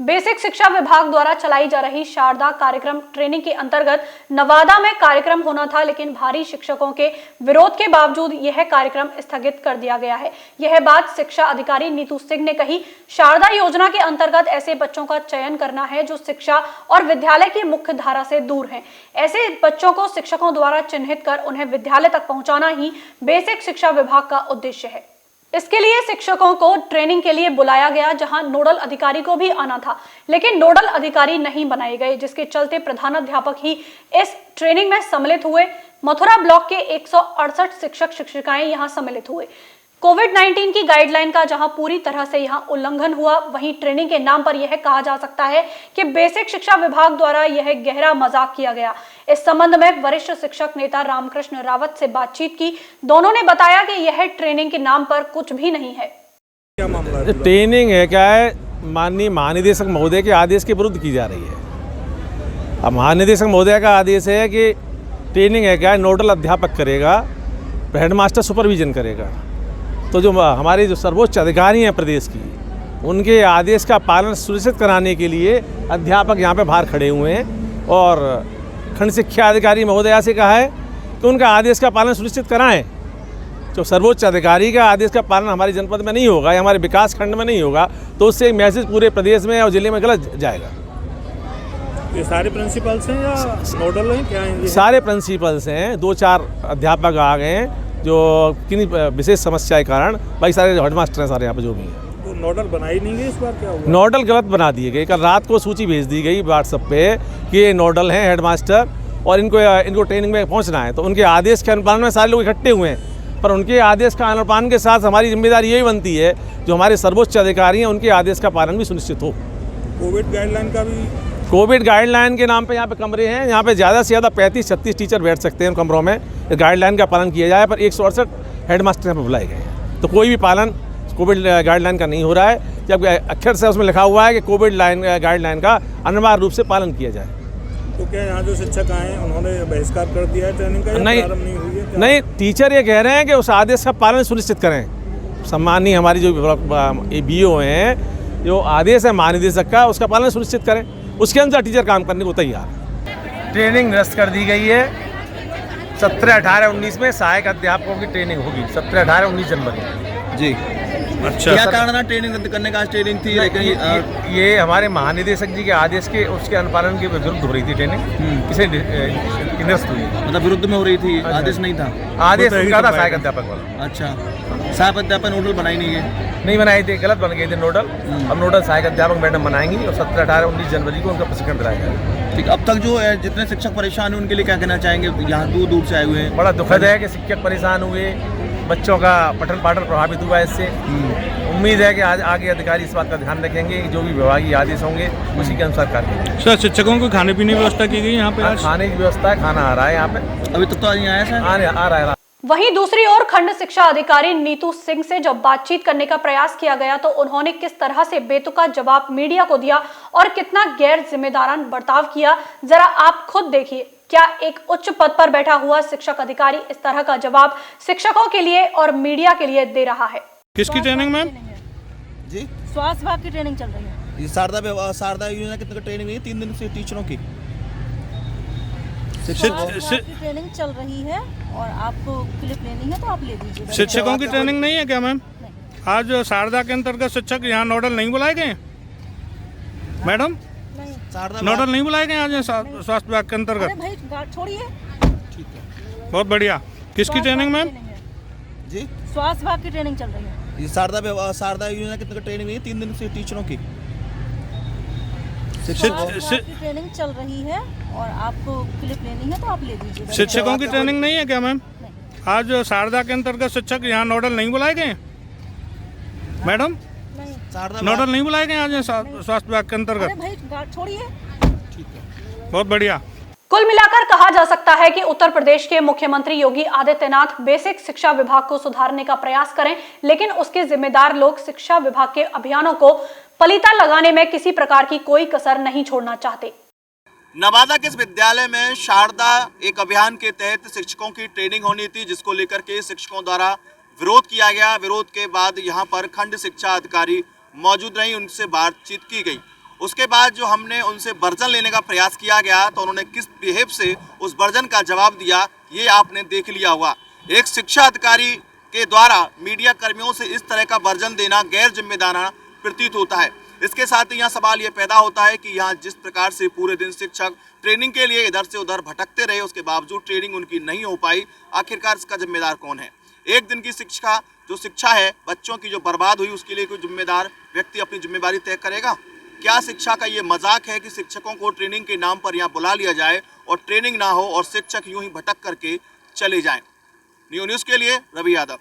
Basic शिक्षा विभाग द्वारा चलाई जा रही शारदा कार्यक्रम ट्रेनिंग के अंतर्गत नवादा में कार्यक्रम होना था, लेकिन भारी शिक्षकों के विरोध के बावजूद यह कार्यक्रम स्थगित कर दिया गया है। यह बात शिक्षा अधिकारी नीतू सिंह ने कही। शारदा योजना के अंतर्गत ऐसे बच्चों का चयन करना है जो शिक्षा और विद्यालय की मुख्य धारा से दूर हैं। ऐसे बच्चों को शिक्षकों द्वारा चिन्हित कर उन्हें विद्यालय तक पहुंचाना ही बेसिक शिक्षा विभाग का उद्देश्य है। इसके लिए शिक्षकों को ट्रेनिंग के लिए बुलाया गया, जहां नोडल अधिकारी को भी आना था, लेकिन नोडल अधिकारी नहीं बनाए गए, जिसके चलते प्रधानाध्यापक ही इस ट्रेनिंग में सम्मिलित हुए। मथुरा ब्लॉक के 168 शिक्षक शिक्षिकाएं यहां सम्मिलित हुए। कोविड-19 की गाइडलाइन का जहां पूरी तरह से यहां उल्लंघन हुआ, वहीं ट्रेनिंग के नाम पर यह कहा जा सकता है कि बेसिक शिक्षा विभाग द्वारा यह गहरा मजाक किया गया। इस संबंध में वरिष्ठ शिक्षक नेता रामकृष्ण रावत से बातचीत की। दोनों ने बताया कि यह ट्रेनिंग के नाम पर कुछ भी नहीं है। क्या मामला है? ट्रेनिंग है क्या है, माननीय महानिदेशक महोदय के आदेश के विरुद्ध की जा रही है। अब महानिदेशक महोदय का आदेश है कि ट्रेनिंग है क्या है, नोडल अध्यापक करेगा, हेडमास्टर सुपरविजन करेगा। तो जो हमारे जो सर्वोच्च अधिकारी हैं प्रदेश की, उनके आदेश का पालन सुनिश्चित कराने के लिए अध्यापक यहाँ पे बाहर खड़े हुए हैं और खंड शिक्षा अधिकारी महोदया से कहा है कि उनका आदेश का पालन सुनिश्चित कराएं। जो सर्वोच्च अधिकारी का आदेश का पालन हमारे जनपद में नहीं होगा या हमारे विकास खंड में नहीं होगा, तो उससे एक मैसेज पूरे प्रदेश में और जिले में गलत जाएगा। ये सारे प्रिंसिपल्स हैं या नोडल हैं, क्या हैं? सारे प्रिंसिपल्स हैं, 2-4 अध्यापक आ गए हैं जो किन्हीं विशेष समस्या के कारण। भाई सारे हेडमास्टर हैं सारे यहाँ पे जो भी हैं। तो नोडल बनाई नहीं गई इस बार, क्या हुआ? नोडल गलत बना दिए गए। कल रात को सूची भेज दी गई व्हाट्सएप पे कि ये नोडल हैं हेडमास्टर और इनको ट्रेनिंग में पहुँचना है। तो उनके आदेश के अनुपालन में सारे लोग इकट्ठे हुए हैं, पर उनके आदेश का अनुपालन के साथ हमारी जिम्मेदारी यही बनती है जो हमारे सर्वोच्च अधिकारी हैं उनके आदेश का पालन भी सुनिश्चित हो। कोविड गाइडलाइन का भी, कोविड गाइडलाइन के नाम पे यहाँ पे कमरे हैं, यहाँ पे ज़्यादा से ज़्यादा 35-36 टीचर बैठ सकते हैं उन कमरों में। गाइडलाइन का पालन किया जाए, पर 168 हेडमास्टर यहाँ पे बुलाए गए हैं। तो कोई भी पालन कोविड गाइडलाइन का नहीं हो रहा है, जब अक्षर से उसमें लिखा हुआ है कि कोविड गाइडलाइन का अनिवार्य रूप से पालन किया जाए। तो क्या यहाँ जो शिक्षक आए हैं उन्होंने बहिष्कार कर दिया है ट्रेनिंग का? नहीं, नहीं, टीचर ये कह रहे हैं कि उस आदेश का पालन सुनिश्चित करें। सम्माननीय हमारी जो BO हैं, जो आदेश है महानिदेशक का, उसका पालन सुनिश्चित करें। उसके अनुसार टीचर काम करने को तैयार। ट्रेनिंग निरस्त कर दी गई है। 17, 18, 19 में सहायक अध्यापकों की ट्रेनिंग होगी, 17, 18, 19 जनवरी जी। अच्छा, क्या कारण था ट्रेनिंग रद्द करने का? ट्रेनिंग थी, लेकिन ये हमारे महानिदेशक जी के आदेश के उसके अनुपालन के विरुद्ध हो रही थी ट्रेनिंग, इसे निरस्त हुई। मतलब विरुद्ध में हो रही थी, आदेश नहीं था? आदेश उनका था सहायक अध्यापक वाला। अच्छा, सहायक अध्यापक नोडल बनाई नहीं बनाए थे, गलत बन गए थे नोडल। अब नोडल सहायक अध्यापक मैडम बनाएंगी और 17, 18, 19 जनवरी को उनका प्रशिक्षण दिलाया जाएगा। ठीक। अब तक जो जितने शिक्षक परेशान हैं उनके लिए क्या कहना चाहेंगे? यहाँ दूर दूर से आए हुए हैं। बड़ा दुखद है कि शिक्षक परेशान हुए, बच्चों का पठन पाठन प्रभावित हुआ। इससे उम्मीद है कि आज आगे अधिकारी इस बात का ध्यान रखेंगे कि जो भी विभागीय आदेश होंगे उसी के अनुसार कार्य करेंगे। सर, शिक्षकों को खाने पीने की व्यवस्था की गई यहाँ पे? आज खाने की व्यवस्था है, खाना आ रहा है यहाँ पे। अभी तक तो नहीं आया सर? आ रहा है। वहीं दूसरी ओर खंड शिक्षा अधिकारी नीतू सिंह से जब बातचीत करने का प्रयास किया गया तो उन्होंने किस तरह से बेतुका जवाब मीडिया को दिया और कितना गैर जिम्मेदारान बर्ताव किया, जरा आप खुद देखिए। क्या एक उच्च पद पर बैठा हुआ शिक्षक अधिकारी इस तरह का जवाब शिक्षकों के लिए और मीडिया के लिए दे रहा है? किसकी ट्रेनिंग मैम? जी, स्वास्थ्य विभाग की ट्रेनिंग चल रही है। ये शारदा योजना कितने ट्रेनिंग हुई? 3 दिन से टीचरों की ट्रेनिंग चल रही है और आपको क्लिप लेनी है तो आप ले लीजिए। शिक्षकों की ट्रेनिंग नहीं है क्या मैम? आज शारदा के अंतर्गत शिक्षक यहाँ नोडल नहीं बुलाए गए मैडम? नोडल नहीं बुलाए गए आज स्वास्थ्य विभाग के अंतर्गत? भाई छोड़िए। ठीक है, बहुत बढ़िया। किसकी ट्रेनिंग मैम? जी, स्वास्थ्य विभाग की ट्रेनिंग चल रही है। ये शारदा योजना कितने ट्रेनिंग हुई? 3 दिन से टीचरों की ट्रेनिंग चल रही है और आपको क्लिप लेनी है तो आप ले लीजिए। शिक्षकों की ट्रेनिंग नहीं है क्या मैम? आज शारदा के अंतर्गत शिक्षक यहाँ नोडल नहीं बुलाए गए मैडम? नोडल नहीं बुलाए गए आज स्वास्थ्य विभाग के अंतर्गत? भाई छोड़िए। ठीक है, बहुत बढ़िया। कुल मिलाकर कहा जा सकता है कि उत्तर प्रदेश के मुख्यमंत्री योगी आदित्यनाथ बेसिक शिक्षा विभाग को सुधारने का प्रयास करें, लेकिन उसके जिम्मेदार लोग शिक्षा विभाग के अभियानों को पलीता लगाने में किसी प्रकार की कोई कसर नहीं छोड़ना चाहते। नवादा के इस विद्यालय में शारदा एक अभियान के तहत शिक्षकों की ट्रेनिंग होनी थी, जिसको लेकर के शिक्षकों द्वारा विरोध किया गया। विरोध के बाद यहाँ पर खंड शिक्षा अधिकारी मौजूद रही, उनसे बातचीत की गई उसके बाद जो हमने उनसे वर्जन लेने का प्रयास किया गया तो उन्होंने किस बिहेव से उस वर्जन का जवाब दिया ये आपने देख लिया होगा। एक शिक्षा अधिकारी के द्वारा मीडिया कर्मियों से इस तरह का वर्जन देना गैर जिम्मेदाराना प्रतीत होता है। इसके साथ ही यहाँ सवाल ये पैदा होता है कि यहाँ जिस प्रकार से पूरे दिन शिक्षक ट्रेनिंग के लिए इधर से उधर भटकते रहे, उसके बावजूद ट्रेनिंग उनकी नहीं हो पाई, आखिरकार इसका जिम्मेदार कौन है? एक दिन की शिक्षा है बच्चों की जो बर्बाद हुई, उसके लिए कोई जिम्मेदार व्यक्ति अपनी जिम्मेदारी तय करेगा? क्या शिक्षा का ये मजाक है कि शिक्षकों को ट्रेनिंग के नाम पर यहाँ बुला लिया जाए और ट्रेनिंग ना हो और शिक्षक यूं ही भटक करके चले जाएं? न्यू न्यूज़ के लिए रवि यादव।